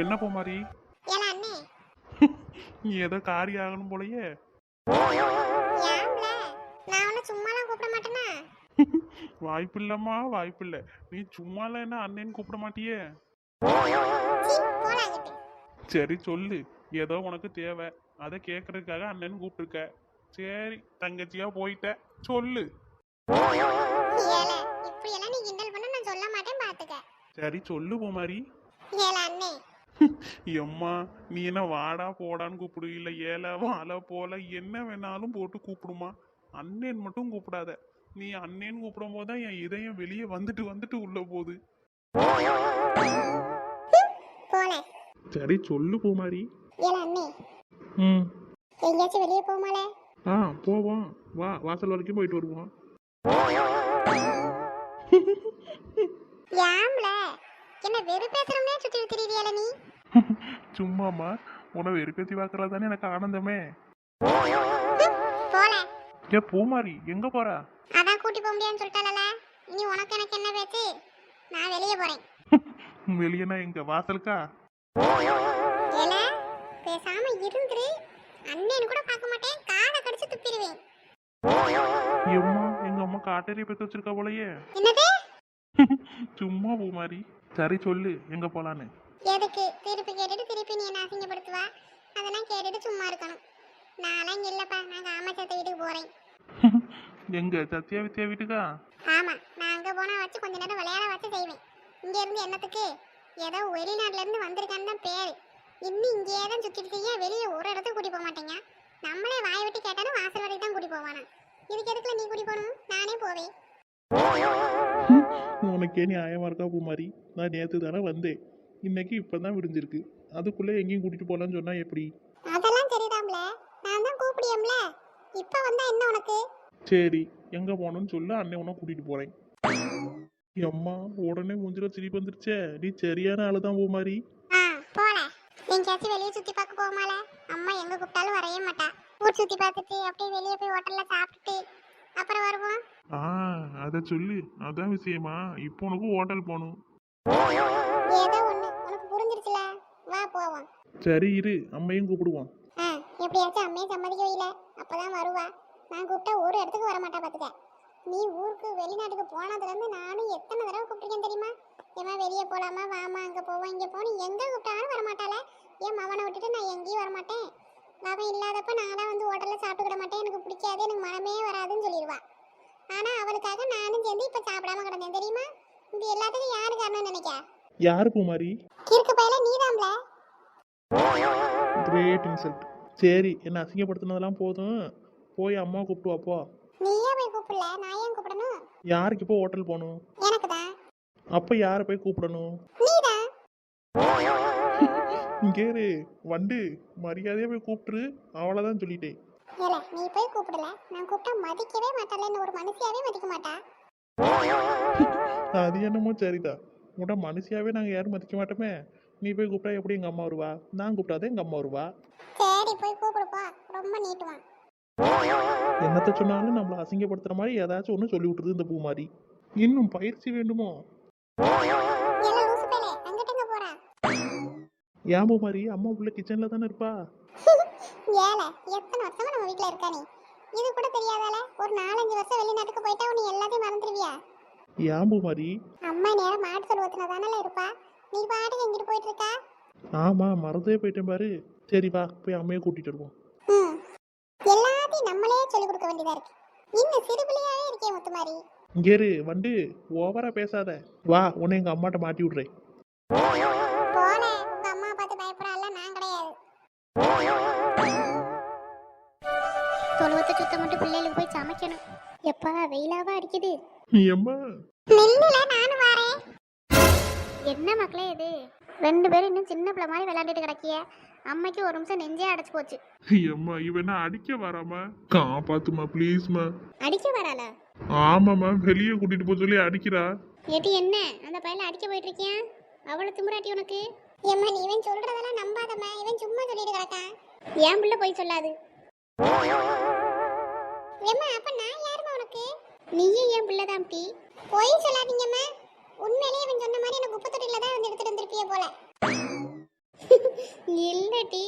என்ன பூமாரி? ஏல அண்ணே. நீ ஏதோ காரியம் ஆகணும் போலயே. ஏம்ல நான் ஒன்னும் சும்மாலாம் கூப்பிட மாட்டேனா? வாய்ப்பில்லம்மா, வாய்ப்பில்லை. நீ சும்மால என்ன அண்ணேன்னு கூப்பிட மாட்டியே. போலாங்கிட்டு. சரி சொல்லு, ஏதோ உனக்கு தேவை, அதை கேட்கறதுக்காக அண்ணன் கூப்பிட்டுருக்க. சரி தங்கச்சியா போயிட்ட, சொல்லு. ஏல இப்படி எல்லாம் நீ கிண்டல் பண்ண நான் சொல்ல மாட்டேன் பாத்துக்க. சரி சொல்லு பூமாரி. ஏல அண்ணே. எம்மா நீ என்ன வாடா போடான்னு கூப்பிடு, இல்லை ஏல வாழ போல என்ன வேணாலும் போட்டு கூப்பிடுமா. அண்ணன் மட்டும் கூப்பிடாத. நீ அண்ணேன்னு கூப்பிடும் போதுதான் என் இதயம் வெளியே வந்துட்டு வந்துட்டு உள்ள போகுது. போல. சரி சொல்லு பூமாரி. ஏல அண்ணே. ம். எங்கேயாச்சும் வெளியே போமால? போவோம். வா, வாசல் வரைக்கும் போயிட்டு வருவோம். ஏம்ல என்ன வெறுப்பேத்துறோம்னே சுத்தி திரியிறியால நீ? சும்மாமா, உன வெறுப்பேத்தி பார்க்கறது தானே எனக்கு ஆனந்தமே. போல. ஏ பூமாரி, எங்க போற? அதான் கூட்டி போக முடியாதுன்னு சொல்லிட்டால. இனி உனக்கு எனக்கு என்ன பேச்சு? நான் வெளியே போறேன். வெளியனா எங்க வாசலுக்கா? ஏல பேசாம இருந்துரு. அண்ணன் கூட பார்க்க மாட்டேன், காதை கடிச்சு துப்பிடுவேன். எம்மா, எங்க அம்மா காட்டேரி பெற்று வச்சிருக்கா போலயே. என்னது? சும்மா பூமாரி. சரி சொல்லு, எங்க போலான்னு. எதுக்கு திருப்பி கேட்டுட்டு திருப்பி நீ என்ன அசிங்கப்படுத்துவா? அதெல்லாம் கேட்டுட்டு சும்மா இருக்கணும். நான்லாம் இங்க இல்லப்பா, நான் காமாட்சத்தை வீட்டுக்கு போறேன். எங்க சத்யா வித்யா வீட்டுக்கா? ஆமா, நான் அங்க போனா வச்சு கொஞ்ச நேரம் விளையாட வச்சு செய்வேன். இங்க இருந்து என்னத்துக்கு? ஏதோ வெளிநாட்டுல இருந்து வந்திருக்கான்னு தான் பேரு. இன்னும் இங்கேயே தான் சுத்திட்டு செய்ய, வெளியே ஒரு இடத்துக்கு கூட்டி போக மாட்டேங்க. நம்மளே வாயை விட்டு கேட்டாலும் வாசல் வரைக்கும் தான் கூட்டி போவானா. இதுக்கு எதுக்குல நீ கூட்டி போகணும்? நானே போவேன். உனக்கே நியாயமா இருக்கா பூமாரி? நான் நேற்று தானே வந்தேன், இன்னைக்கு இப்பதான் விடிஞ்சிருக்கு. அதுக்குள்ள எங்கேயும் கூட்டிட்டு போலான்னு சொன்னா எப்படி? அதெல்லாம் சரிதாம்ல, நான் தான் கூப்பிடியம்ல. இப்ப வந்தா என்ன உனக்கு? சரி, எங்க போகணும்னு சொல்லு, அண்ணன் உன்னை கூட்டிட்டு போறேன். அம்மா உடனே மூஞ்சில சிரிப்பு வந்துருச்சே. நீ சரியான ஆளுதான் பூமாரி. போல. எங்கேயாச்சும் வெளியே சுத்தி பார்க்க போமால? அம்மா எங்க கூப்பிட்டாலும் வரவே மாட்டா. ஊர் சுத்தி பார்த்துட்டு அப்படியே வெளியே போய் ஹோட்டல்ல சாப்பிட்டுட்டு அப்புறம் வருவோம். அத சொல்லு, அதான் விஷயமா. இப்போ உனக்கு ஹோட்டல் போகணும். ஏதோ ஒண்ணு உனக்கு புரிஞ்சிருச்சுல, வா போவோம். சரி இரு, அம்மையும் கூப்பிடுவோம். எப்படியாச்சும் அம்மையை சம்மதிக்கவே இல்லை, அப்பதான் வருவா. நான் கூப்பிட்டா ஒரு இடத்துக்கு வர மாட்டா பாத்துக்க. நீ ஊருக்கு வெளிநாட்டுக்கு போனதுல இருந்து நானும் எத்தனை தடவை கூப்பிட்டுருக்கேன் தெரியுமா? ஏமா வெளியே போலாமா, வாமா, அங்க போவோம் இங்க போகணும், எங்க கூப்பிட்டாலும் வரமாட்டாளே. ஏன் மவனை விட்டுட்டு நான் எங்கேயும் வரமாட்டேன். அவன் இல்லாதப்ப நானும் வந்து ஹோட்டல்ல சாப்பிட்டுக்கிட மாட்டேன், எனக்கு பிடிக்காது, எனக்கு மனமே வராதுன்னு சொல்லிடுவா. ஆனா அவளுக்காக நானும் சேர்ந்து இப்ப சாப்பிடாம கிடந்தேன் தெரியுமா? இது எல்லாத்துக்கும் யாரு காரணம்னு நினைக்க? யாரு பூமாரி? கிறுக்கு பையல நீதாம்ல. Great insult. சரி, என்ன அசிங்கப்படுத்தினதெல்லாம் போதும், போய் அம்மா கூப்பிட்டு வாப்போ. நீயே போய் கூப்பிடல, நான் ஏன் கூப்பிடணும்? யாருக்கு இப்போ ஹோட்டல் போகணும்? எனக்கு தான். அப்ப யாரை போய் கூப்பிடணும்? நீதான். இங்கேரு வண்டு, மரியாதையா போய் கூப்பிட்டுரு, அவ்வளவுதான் சொல்லிட்டேன். ஏல நீ போய் கூப்பிடல, நான் கூப்பிட்டா மதிக்கவே மாட்டாளேன்னு ஒரு மனுஷியாவே மதிக்க மாட்டா. அது என்னமோ சரிதான், உட மனுஷியாவே நாங்க யாரும் மதிக்க மாட்டோமே. நீ போய் கூப்பிட்டா எப்படி எங்க அம்மா வருவா? நான் கூப்பிட்டாதான் எங்க அம்மா வருவா. சரி போய் கூப்பிடுப்பா, ரொம்ப நீட்டுவான். என்னத்த சொன்னாலும் நம்மள அசிங்கப்படுத்துற மாதிரி ஏதாச்சும் ஒண்ணு சொல்லி விட்டுருது இந்த பூமாரி. இன்னும் பயிற்சி வேண்டுமோ? ஏல லூசு பையலே, அங்கட்டங்க போறா? ஏன் பூமாரி, அம்மா உள்ள கிச்சன்ல தானே இருப்பா. ஏல எத்தனை வருஷமா நம்ம வீட்ல இருக்கா நீ? இது கூட தெரியாதால? ஒரு 4-5 வருஷம் வெளிநாட்டுக்கு போயிட்டா நீ எல்லாத்தையும் மறந்துடுவியா? ஏன் பூமாரி? அம்மா நேரம் மாட்டு சொல்லுவதுனா தானே இருப்பா. நீ பாட்டுக்கு எங்கிட்டு போயிட்டு இருக்கா? ஆமா, மறந்தே போயிட்டேன் பாரு. சரி வா, போய் அம்மையை கூட்டிட்டு வருவோம். எல்லாத்தையும் நம்மளே சொல்லி கொடுக்க வேண்டியதா இருக்கு. இன்னும் சிறுபிள்ளையாவே இருக்கே முத்துமாரி. இங்கேரு வண்டு, ஓவரா பேசாத. வா, உன்னை எங்க அம்மாட்ட மாட்டி விடுறேன். போல, உங்க அம்மா பார்த்து பயப்படால, நான் கிடையாது. தொழுவத்தை சுத்தம் மட்டும் பிள்ளைகளுக்கு போய் சமைக்கணும். எப்பா வெயிலாவா அடிக்குது. எம்மா நில்லுல, நானும் வரேன். என்ன மக்களே இது? 2 பேரும் இன்னும் சின்ன பிள்ளை மாதிரி விளையாண்டுட்டு கிடக்கிய. அம்மைக்கு ஒரு நிமிஷம் நெஞ்சே அடைச்சு போச்சு. எம்மா, இவன் அடிக்க வராமா? காப்பாத்துமா ப்ளீஸ்மா. அடிக்க வராளா? ஆமாம்மா, வெளியே கூட்டிட்டு போக சொல்லி அடிக்கிறா. ஏட்டி என்ன அந்த பையல அடிக்க போயிட்டு இருக்கியா? அவ்வளவு திமிராட்டி உனக்கு? ஏம்மா நீ இவன் சொல்றதெல்லாம் நம்பாதம்மா, இவன் சும்மா சொல்லிட்டு கிடக்கான். ஏன் பிள்ளை போய் சொல்லாது. ஏம்மா அப்ப நான் யாருமா உனக்கு? நீயே என் பிள்ளை தான் டி. போய் சொல்லாதீங்கம்மா. உண்மையிலேயே இவன் சொன்ன மாதிரி எனக்கு குப்பை தொட்டில தான் வந்து எடுத்துட்டு வந்திருப்பிய போல. இல்லடி,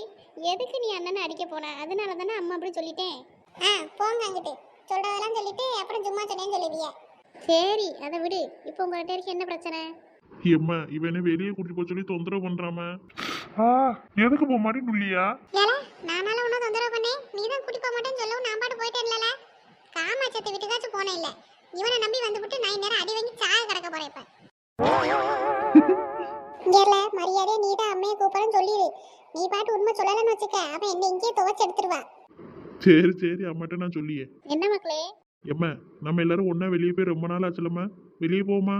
எதுக்கு நீ அண்ணனை அடிக்க போன? அதனால தானே அம்மா அப்படி சொல்லிட்டேன். போங்க அங்கிட்டு. சொல்றதெல்லாம் சொல்லிட்டு அப்புறம் சும்மா சொன்னேன்னு சொல்லுவிய. சரி, அதை விடு. இப்போ உங்கள்கிட்ட இருக்க என்ன பிரச்சனை? எம்மா இவனை வெளியே கூட்டிட்டு போக சொல்லி தொந்தரவு பண்றாம. ஆ எதுக்கு போ மாதிரி நுள்ளியா? ஏல, நானால உன்ன தொந்தரவு பண்ணேன்? நீ தான் கூட்டி போக மாட்டேன்னு சொல்லவும் நான் பாட்டு போயிட்டேன்ல. காமாட்சத்தை வீட்டுக்காச்சும் போனே இல்ல. இவனை நம்பி வந்துவிட்டு நான் நேரம் அடி வாங்கி சாக கிடக்க போறேன் இப்ப. இங்கேல மரியாதையா நீ தான் அம்மையை கூப்பிடுன்னு சொல்லிடு. நீ பாட்டு உண்மை சொல்லலன்னு வச்சுக்க, அவன் என்ன இங்கேயே துவைச்சு எடுத்துருவா. சரி சரி அம்மாட்ட நான் சொல்லியே. என்ன மக்களே? எம்மா நம்ம எல்லாரும் ஒண்ணா வெளியே போய் ரொம்ப நாள் ஆச்சுலம்மா, வெளியே போமா?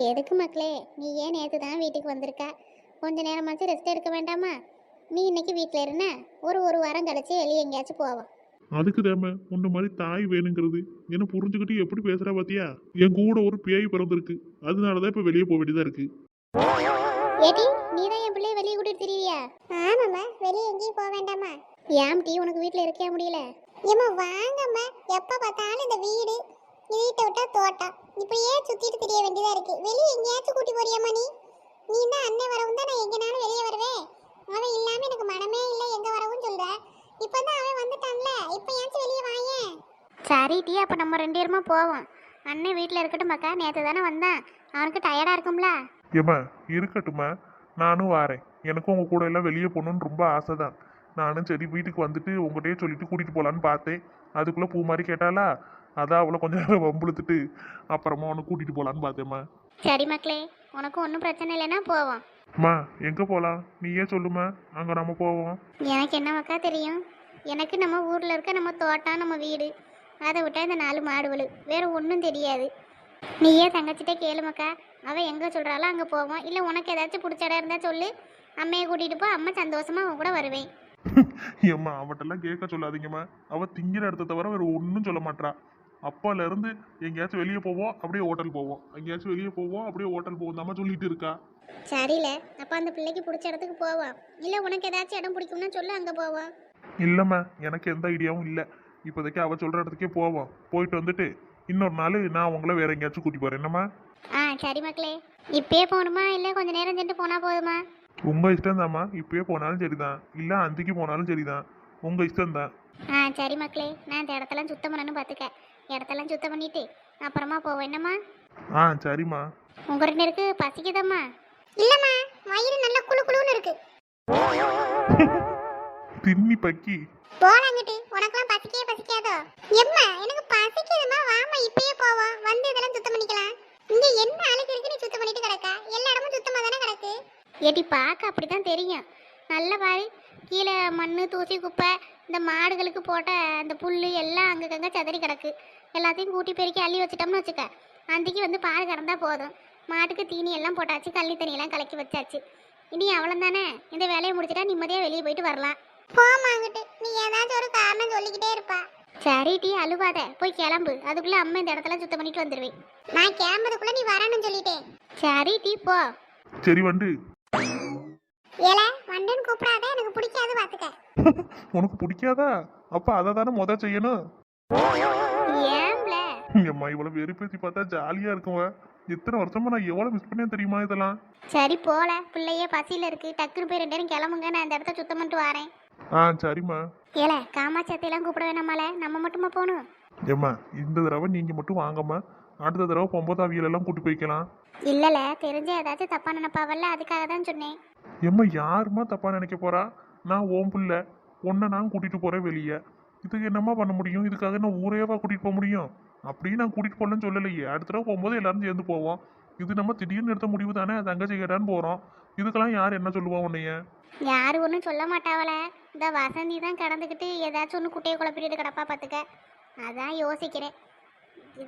எதுக்கு மக்களே? நீ ஏன் நேற்று தான் வீட்டுக்கு வந்திருக்க? கொஞ்ச நேரமாச்சும் ரெஸ்ட் எடுக்க வேண்டாமா? நீ இன்னைக்கு வீட்டில் இருந்த ஒரு வாரம் கழிச்சு வெளியே எங்கேயாச்சும் போவோம். அதுக்கு தாம உன்ன மாதிரி தாய் வேணுங்கிறது என்ன புரிஞ்சுக்கிட்டு எப்படி பேசுறா பாத்தியா? என் கூட ஒரு பேய் பிறந்திருக்கு, அதனாலதான் இப்ப வெளியே போக வேண்டியதா இருக்கு. ஏடி, நீ தான் என் பிள்ளைய வெளியே கூட்டிட்டு திரியா? ஆமாம்மா, வெளியே எங்கேயும் போக வேண்டாமா? ஏன் டீ உனக்கு வீட்டில் இருக்கே முடியல? ஏம்மா வாங்கம்மா, எப்போ பார்த்தாலும் இந்த வீடு, வீட்டை விட்டா தோட்டம், இப்படியே சுத்திட்டு திரிய வேண்டியதா இருக்கு. வெளியே எங்கேயாச்சும் கூட்டி போறியாம்மா நீ? நீ தான் அண்ணன் வரவும் தான் நான் எங்கனாலும் வெளியே வருவேன். அவன் இல்லாம எனக்கு மனமே இல்லை எங்க வரவும் சொல்ற. இப்பதான் அவன் வந்துட்டான்ல, இப்போ ஏன்ச்சும் வெளியே வாயேன். சரி டீ, அப்போ நம்ம 2 பேருமா போவோம். அண்ணன் வீட்டில் இருக்கட்டும் மக்கா, நேற்று தானே வந்தான், அவனுக்கு டயர்டா இருக்கும்ல. ஏம்மா இருக்கட்டுமா, நானும் வாரேன். எனக்கும் உங்க கூட எல்லாம் வெளியே போகணும்னு ரொம்ப ஆசைதான். நானும் சரி வீட்டுக்கு வந்துட்டு உங்கள்கிட்டயே சொல்லிட்டு கூட்டிட்டு போலான்னு பார்த்தேன். அதுக்குள்ள பூ மாதிரி கேட்டாளா, அதான் அவளை கொஞ்ச நேரம் வம்புழுத்துட்டு அப்புறமா உன்னை கூட்டிட்டு போலான்னு பார்த்தேம்மா. சரி மக்களே, உனக்கு ஒன்றும் பிரச்சனை இல்லைன்னா போவோம். அம்மா எங்க போலாம் நீயே சொல்லுமா, அங்க நம்ம போவோம். எனக்கு என்ன மக்கா தெரியும்? எனக்கு நம்ம ஊரில் இருக்க நம்ம தோட்டம், நம்ம வீடு, அதை விட்டா இந்த 4 மாடுகள், வேற ஒன்றும் தெரியாது. நீயே தங்கச்சிட்டே கேளு மக்கா, அவள் எங்கே சொல்கிறாளோ அங்கே போவோம். இல்லை உனக்கு ஏதாச்சும் பிடிச்ச இடம் இருந்தால் சொல்லு, அம்மையை கூட்டிகிட்டு போ, அம்மா சந்தோஷமா அவன் கூட வருவேன். ஏம்மா அவட்டெல்லாம் கேட்க சொல்லாதீங்கம்மா, அவ திங்கிற இடத்த தவிர வேற ஒன்றும் சொல்ல மாட்டா. அப்பால இருந்து எங்கேயாச்சும் வெளியே போவோம் அப்படியே ஹோட்டல் போவோம், எங்கேயாச்சும் வெளியே போவோம் அப்படியே ஹோட்டல் போவோம் தான் சொல்லிட்டு இருக்கா. சரியில்ல, அப்போ அந்த பிள்ளைக்கு பிடிச்ச இடத்துக்கு போவோம். இல்லை உனக்கு ஏதாச்சும் இடம் பிடிக்கும்னா சொல்லு, அங்கே போவோம். இல்லைம்மா எனக்கு எந்த ஐடியாவும் இல்லை. இப்போதைக்கு அவ சொல்ற இடத்துக்கே போவோம். போயிட்டு வந்துட்டு இன்னொரு நாள் நான் உங்களை வேற எங்கேயாச்சும் கூட்டி போறேன். என்னம்மா? சரி மக்களே, இப்பயே போகணுமா இல்லை கொஞ்ச நேரம் சென்று போனால் போதுமா? உங்க இஷ்டம் தாம்மா, இப்பயே போனாலும் சரிதான், இல்லை அந்திக்கு போனாலும் சரிதான், உங்க இஷ்டம் தான். சரி மக்களே, நான் இந்த இடத்தெல்லாம் சுத்தம் பண்ணணும்னு பார்த்துக்க. இடத்தெல்லாம் சுத்தம் பண்ணிட்டு அப்புறமா போவோம். என்னம்மா? சரிம்மா. உங்க 2 பேருக்கு பசிக்குதம்மா? இல்லம்மா, வயிறு நல்ல குளு குளுன்னு இருக்கு. தின்னி பக்கி போலாங்கிட்டு, உனக்கெல்லாம் பசிக்காதோ? எம்மா எனக்கு பசிக்குதுமா, வாமா இப்பயே போவோம். வந்து இதெல்லாம் சுத்தம் பண்ணிக்கலாம். இங்க என்ன அழுக்கு இருக்கு, நீ சுத்தம் பண்ணிட்டு கிடக்க? எல்லா இடமும் சுத்தமா தானே கிடக்கு. ஏடி பார்க்க அப்படிதான் தெரியும். நல்ல பாரு, கீழே மண்ணு தூசி குப்பை, இந்த மாடுகளுக்கு போட்ட அந்த புல் எல்லாம் அங்கங்க சதறி கிடக்கு. எல்லாத்தையும் கூட்டி பெருக்கி அள்ளி வச்சிட்டோம்னு வச்சுக்க, அன்றைக்கு வந்து பால் கறந்தா போதும். மாட்டுக்கு தீனி எல்லாம் போட்டாச்சு, கள்ளி தண்ணியெல்லாம் கலக்கி வச்சாச்சு. இனி அவ்வளோ தானே, இந்த வேலையை முடிச்சிட்டா நிம்மதியாக வெளியே போயிட்டு வரலாம். போமாங்கிட்டு, நீ ஏதாச்சும் ஒரு காரணம் சொல்லிக்கிட்டே இருப்பா. சரி டீ, அழுவாத, போய் கிளம்பு. அதுக்குள்ள அம்மா இந்த இடத்துல சுத்தம் பண்ணிட்டு வந்துடுவேன். நான் கிளம்புறதுக்குள்ள நீ வரணும்னு சொல்லிட்டேன். சரி டீ, போ. சரி வந்து. ஏல வண்டன்னு கூப்பிடாத, எனக்கு பிடிக்காது பாத்துக்க. உனக்கு பிடிக்காதா? அப்ப அதை தானே முத செய்யணும். ஏம்ல அம்மா இவ்வளவு வெறுப்பேத்தி பார்த்தா ஜாலியா இருக்குவ. எத்தனை வருஷமா நான் எவ்வளவு மிஸ் பண்ணேன் தெரியுமா இதெல்லாம். சரி போல, பிள்ளையே பசியில இருக்கு, டக்குனு போய் 2 பேரும் கிளம்புங்க, நான் இந்த இடத்த சுத்தம் பண்ணிட்டு வரேன். சரிம்மா. ஏல காமாட்சத்தையெல்லாம் கூப்பிட வேணாமால, நம்ம மட்டுமா போகணும்? ஏம்மா இந்த தடவை நீங்க மட்டும் வாங்கம்மா, அடுத்த தடவை 9 அவியலெல்லாம் கூட்டி போய்க்கலாம். இல்லல, தெரிஞ்ச ஏதாச்சும் தப்பா நினைப்பாவல்ல, அதுக்காக தான் சொன்னேன். ஏம்மா யாருமா தப்பா நினைக்க போறா? நான் ஓம் பிள்ளை, உன்னை நான் கூட்டிட்டு போறேன் வெளியே. இதுக்கு என்னம்மா பண்ண முடியும்? இதுக்காக நான் ஊரேவா கூட்டிட்டு போக முடியும்? அப்படியே நான் கூட்டிட்டு போகலன்னு சொல்லலையே. அடுத்த தடவை போகும்போது எல்லாரும் சேர்ந்து போவோம். இது நம்ம திடீர்னு எடுத்த முடிவு தானே, தங்கச்சி கேட்டான்னு போறோம். இதுக்கெல்லாம் யார் என்ன சொல்லுவா உன்னைய? யாரும் ஒன்றும் சொல்ல மாட்டாவல. இந்த வசந்தி தான் கடந்துக்கிட்டு ஏதாச்சும் ஒன்று குட்டையை குழப்பிட்டு கிடப்பா பார்த்துக்க. அதான் யோசிக்கிறேன்.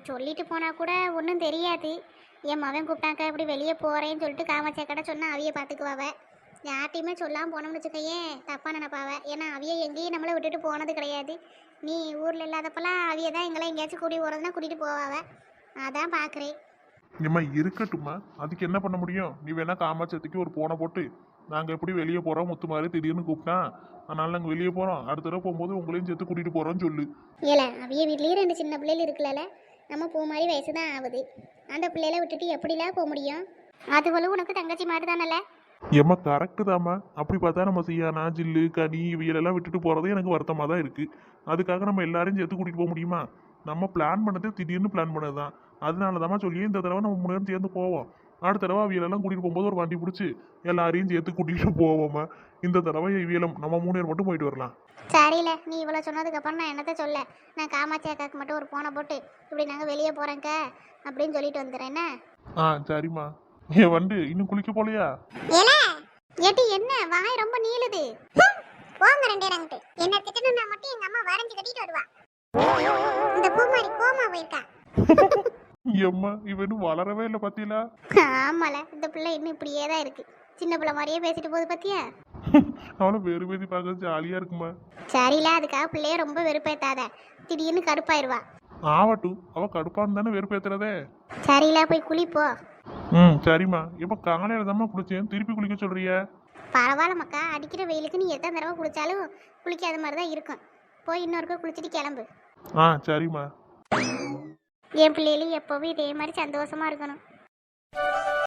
சொல்லிட்டு போனால் கூட ஒன்றும் தெரியாது. என் மகன் கூப்பிட்டாக்கா இப்படி வெளியே போகிறேன்னு சொல்லிட்டு காமாட்சியா கடை சொன்னால் அவிய பார்த்துக்குவாவ. யார்ட்டையுமே சொல்லாமல் போனோம்னு வச்சுக்கையே தப்பாக நினைப்பாவ. ஏன்னா அவிய எங்கேயும் நம்மளை விட்டுட்டு போனது கிடையாது. நீ ஊரில் இல்லாதப்பெல்லாம் அவிய தான் எங்களை எங்கேயாச்சும் கூட்டி போகிறதுனா கூட்டிகிட்டு போவாவ. அதான் பார்க்குறேன். ஏம்மா இருக்கட்டும்மா, அதுக்கு என்ன பண்ண முடியும்? நீ வேணா காமாட்சத்துக்கு ஒரு போனை போட்டு, நாங்கள் எப்படி வெளியே போகிறோம், முத்து மாதிரி திடீர்னு கூப்பிட்டான், அதனால நாங்கள் வெளியே போகிறோம், அடுத்த தடவை போகும்போது உங்களையும் சேர்த்து கூட்டிகிட்டு போகிறோன்னு சொல்லு. ஏல அவிய வீட்லேயும் 2 சின்ன பிள்ளைகள் இருக்குல்ல, நம்ம பூ மாதிரி வயசு தான் ஆகுது. அந்த பிள்ளைகளை விட்டுட்டு எப்படிலாம் போக முடியும்? அதுவளும் உனக்கு தங்கச்சி மாதிரி தானல, ஏம்மா கரெக்டு தாம்மா. அப்படி பார்த்தா நம்ம செய்யானா ஜில்லு கனி இவையெல்லாம் விட்டுட்டு போகிறது எனக்கு வருத்தமாக தான் இருக்குது. அதுக்காக நம்ம எல்லாரையும் சேர்த்து கூட்டிகிட்டு போக முடியுமா? நம்ம பிளான் பண்ணது திடீர்னு பிளான் பண்ணது தான். அதனால தாம்மா சொல்லி இந்த தடவை நம்ம 3 பேரும் சேர்ந்து போவோம். அடுத்த தடவை அவியலெல்லாம் கூட்டிகிட்டு போகும்போது ஒரு வண்டி பிடிச்சி எல்லாரையும் சேர்த்து கூட்டிகிட்டு போவோம்மா. இந்த தடவை இவியலம் நம்ம 3 பேர் மட்டும் போயிட்டு வரலாம். சரியில்ல, நீ இவ்வளோ சொன்னதுக்கப்புறம் நான் என்னத்த சொல்ல. நான் காமாட்சி அக்காவுக்கு மட்டும் ஒரு ஃபோனை போட்டு இப்படி நாங்கள் வெளியே போகிறேங்க அப்படின்னு சொல்லிட்டு வந்துடுறேன். என்ன ஆ சரிம்மா. ஏன் வண்டு இன்னும் குளிக்க போலையா? ஏட்டி என்ன வாய் ரொம்ப நீளுது. போங்க ரெண்டே ரங்கிட்டு. என்ன திட்டணும்னா மட்டும் எங்க அம்மா வரைஞ்சு கட்டிட்டு வருவா. இந்த பூமாரி கோமா போயிருக்கா. எம்மா இவனும் வளரவே இல்லை பத்தியில. ஆமால, இந்த பிள்ளை இன்னும் இப்படியே தான் இருக்கு. சின்ன பிள்ளை மாதிரியே பேசிட்டு போகுது பத்தியா. அவளை வேறு பேசி பார்க்க ஜாலியா இருக்குமா? சரியில்ல, அதுக்காக பிள்ளைய ரொம்ப வெறுப்பேத்தாத. திடீர்னு கடுப்பாயிருவா. ஆவட்டும், அவ கடுப்பான்னு தானே வெறுப்பேத்துறதே. சரியில்ல, போய் குளிப்போ. சரிம்மா. எப்ப காலையில தாம்மா குளிச்சேன், திருப்பி குளிக்க சொல்றிய? பரவாயில்ல மக்கா, அடிக்கிற வெயிலுக்கு நீ எத்தனை தடவை குளிச்சாலும் குளிக்காத மாதிரி தான் இருக்கும். போய் இன்னொருக்க குளிச்சுட்டு கிளம்பு. சரிம்மா. என் பிள்ளைகளும் எப்பவும் இதே மாதிரி சந்தோஷமா இருக்கணும்.